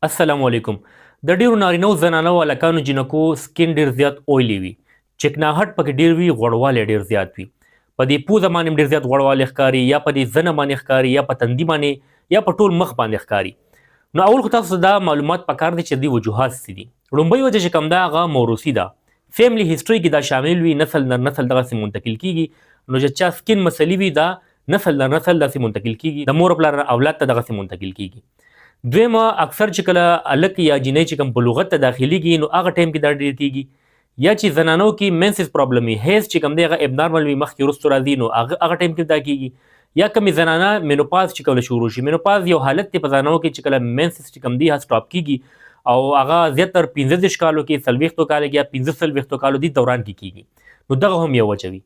السلام علیکم. د ډیرو نارینه او زنانه او هلکانو جنکو سکین ډیر زیات اویلی وي، چکناهټ پکې ډیر وي، غوړوالی ډیر زیات وي. په دې پوزه باندې ډیر زیات غوړوالی ښکاري، یا په دې زنه باندې ښکاري، یا په تندي باندې، یا په ټول مخ باندې ښکاري. نو اول خو تاسو دا معلومات پکار دي چې دې وجوهات څه دي. لومړی وجه چې کوم ده هغه موروثي ده. فیملی هیسټري کې دا شامل وي، نسل در نسل دغسې منتقل کیږي. نو چې چا سکین مسلې وي دا نسل در نسل داسې منتقل کیږي، د مور پلار اولاد ته دغسې منتقل کیږي. دویمه اکثر چې کله هلک یا جینۍ چې کوم بلوغت ته داخلیږي نو هغه ټایم کې دا ډېر کیږي، یا چې زنانو کې مینسز پرابلم وي، هیز چې کوم دی هغه ابنارمل وي، مخکې وروسته راځي نو هغه ټایم کې دا کیږي. یا کمې زنانه مینوپاز چې کله شروع شي، مینوپاز یو حالت دی په زنانو کې چې کله مینسز چې کوم دی سټاپ کیږي او هغه زیاتر 15 کالو کې 40 کالو کې یا 15 کالو دی دوران کې کیږي. نو دغه هم یو وجه وي.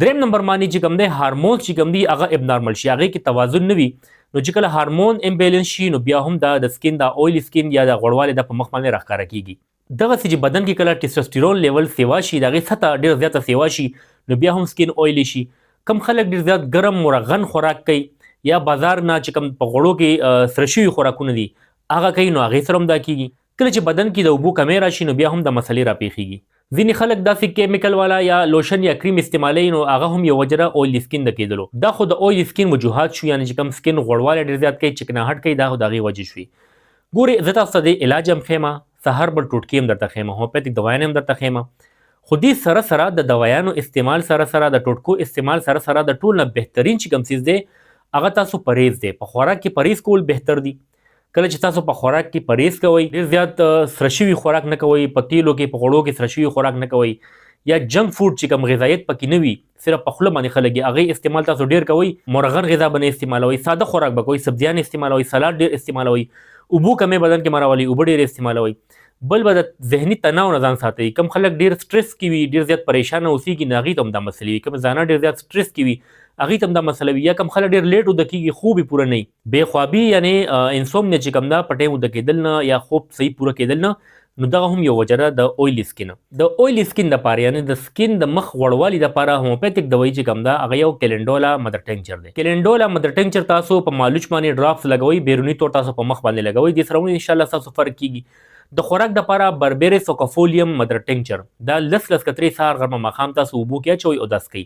دریم نمبر باندې چې کوم دی هارمونز چې کوم دی هغه ابنارمل شي، هغې کې توازن نه وي. نو چې کله هارمون امبیلنس شي نو بیا هم د سکین د اویلی سکین یا د غوړوالی د په مخ باندې راښکاره کیږي. دغسې چې بدن کې کله ټیسټوسټیرون لیول سیوا شي، د هغې سطحه ډېر زیاته سیوا شي نو بیا هم سکین اویلی شي. کم خلک ډېر زیات ګرم مرغن خوراک کوي یا بازار نه چې کوم په غوړو کې سره شوي خوراکونه دي هغه کوي نو هغې سره هم دا کیږي. کله چې بدن کې د اوبو کمی راشي نو بیا هم د مسلې راپېښېږي. ځینې خلک داسې کیمیکل والا یا لوشن یا کریم استعمالوي نو هغه هم یو وجه ده اویلی سکین د کېدلو. دا خو د اویلی سکین وجوهات شو، یعنې چې کوم سکین غوړوالی ډېر زیات کوي، چکناهټ کوي، دا خو د هغې وجې شوي. ګورې زه تاسو ته د علاج هم ښیم، سهار بل ټوټکې هم درته ښیم، هومیوپیتیک دوایان هم درته ښیم. خو دې سره سره د دوایانو استعمال سره سره د ټوټکو استعمال سره سره د ټول نه بهترین چې کوم څیز دی هغه تاسو پرهیز دی. په خوراک کې پرهیز کول بهتر دی. کله چې تاسو په خوراک کې پرهیز کوئ، ډېر زیات سره شوي خوراک نه کوئ، په تیلو کې په غوړو کې سره شوي خوراک نه کوئ، یا جنک فوډ چې کوم غذایت پکې نه وي، صرف په خوله باندې خلک هغې استعمال تاسو ډېر کوئ، مرغن غذا به نه استعمالوئ، ساده خوراک به کوئ، سبزیان استعمالوئ، سلاد ډېر استعمالوئ، اوبو کمې بدن کې مراولئ، اوبه ډېرې استعمالوئ. بل به د ذهني تناو نه ځان ساتئ. کم خلک ډېر سټرس کې وي، ډېر زیات پریشانه اوسېږي نو هغې ته هم دا مسلې وي. کوم زنانه ډېر زیات سټرس کې وي هغې ته هم دا مسله وي. یا کم خلک ډېر لیټ وده کېږي، خوب یې پوره نه وي، بېخوابي یعنې انسومنیا چې کوم ده په ټایم وده کېدل نه یا خوب صحیح پوره کېدل نه، نو دغه هم یو وجه ده د اویلی سکین. د اویلی سکین دپاره یعنې د سکین د مخ غوړوالي دپاره هومیوپیتیک دوايي چې کوم ده هغه یو کلینډولا مدر ټینکچر دی. کلینډولا مدر ټینکچر تاسو په مالوچ باندې ډراپس لګوئ، بیروني طور تاسو په مخ باندې لګوئ، دې سره هم انشاءالله ستاسو فرق کېږي. د خوراک دپاره بربیرس اوکافولیم مدر ټینکچر دا لس کترې سهار غرمه ماښام تاسو اوبو کې اچوئ او داس کوئ،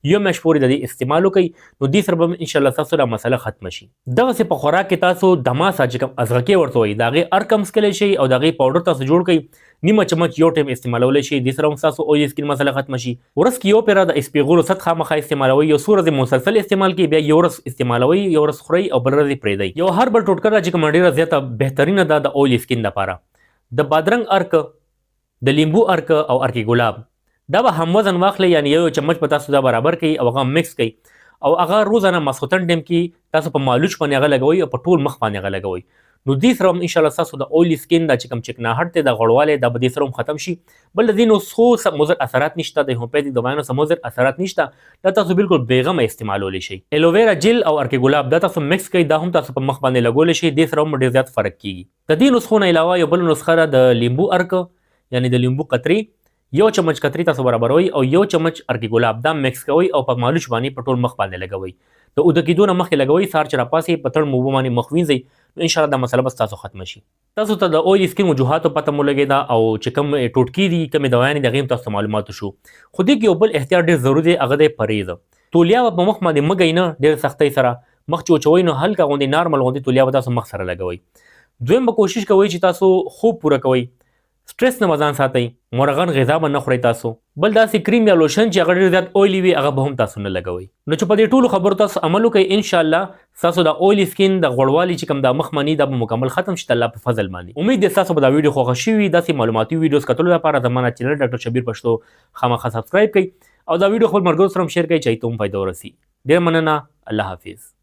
یو میاشت پورې د دې استعمال وکړئ نو دې سره به انشاءالله ستاسو دا مسله ختمه شي. دغسې په خوراک کې تاسو دماسا چې کوم ازغکې ورته وایي د هغې ار کم څکلی شئ او د هغې پاوډر تاسو جوړ کړئ، نیمه چمچ یو ټایم استعمالولی شئ، دې سره هم ستاسو اویلی سکین مسله ختمه شي. ورځ کې یو پیره د اسپیغلو ست خامخا استعمالوئ، یو څو ورځې مسلسل استعمال کړئ، بیا یو ورځ استعمالوئ، یو ورځ خورئ او بل ورځ یې پرېږدئ. یو هر بل ټوټکه ده چې کومه ډېره زیاته بهترینه ده د اویلی سکین دپاره، د بادرنګ ارک، د لیمبو ارک او ارک ګلاب. دا به هم وزن واخلئ، یعنې یو چمچ به تاسو دا برابر کړئ او هغه مکس کړئ او هغه روزانه ماسخوتن ټایم کې تاسو په مالوچ باندې هغه لګوئ او په ټول مخ باندې هغه لګوئ. نو دې سره هم انشاءالله ستاسو د اویلی سکین دا چې کوم چکناهټ دی، د غوړوالی دا به دې سره هم ختم شي. بل د دې نو څو مضر اثرات نشته، د هومیوپیتیک دوایانو څه مضر اثرات نشته، دا تاسو بالکل بېغمه استعمالولی شئ. ایلوویرا جیل او ارک ګلاب دا تاسو مکس کړئ، دا هم تاسو په مخ باندې لګولی شئ، دې سره هم ډېر زیات فرق کېږي. د دې نسخو نه علاوه یو بل نسخه ده د لیمبو ارک، یعنې د لیمبو قطرې، یو چمچ قطرې تاسو برابروئ او یو چمچ ارک ګلاب دا مکس کوئ او په مالوچ باندې په ټول مخ باندې لګوئ. د اوده کېدو نه مخکې لګوئ، سهار چې راپاسئ په تړم اوبو باندې مخ وینځئ نو انشاءالله دا مسله به ستاسو ختمه شي. تاسو ته د اویلی سکین وجوهاتو پته مو لګېده او چې کوم ټوټکې دي، کومې دوایانې دي، هغې هم تاسو ته معلوماتو شو. خو دې کې یو بل احتیاط ډېر ضروري دی، هغه دی پرهیز. تولیا به په مخ باندې مه ګئ نه ډېر سختۍ سره، مخ چې وچوئ نو هلکه غوندې نارمل غوندې تولیا به تاسو مخ سره لګوئ. دویم به کوشش کوئ چې تاسو خوب پوره کوئ، سټرس نه ځان ساتئ، مرغن غذا به نه خورئ تاسو. بل داسې کریم یا لوشن چې هغه ډېر زیات اویلی وي هغه به هم تاسو نه لګوئ. نو چې په دې ټولو خبرو تاسو عمل وکړئ، انشاءالله ستاسو د اویلی سکین د غوړوالي چې کوم دا مخ مني دا به مکمل ختم شي د الله په فضل باندې. امید دی ستاسو به دا ویډیو خوښه شوي وي. داسې معلوماتي ویډیوز کتلو لپاره زما چینل ډاکټر شبیر پښتو خامخا سبسکرایب کړئ او دا ویډیو خپل ملګرو سره هم شیر کړئ چې هغوی ته هم فایده ورسي. ډېره مننه، الله حافظ.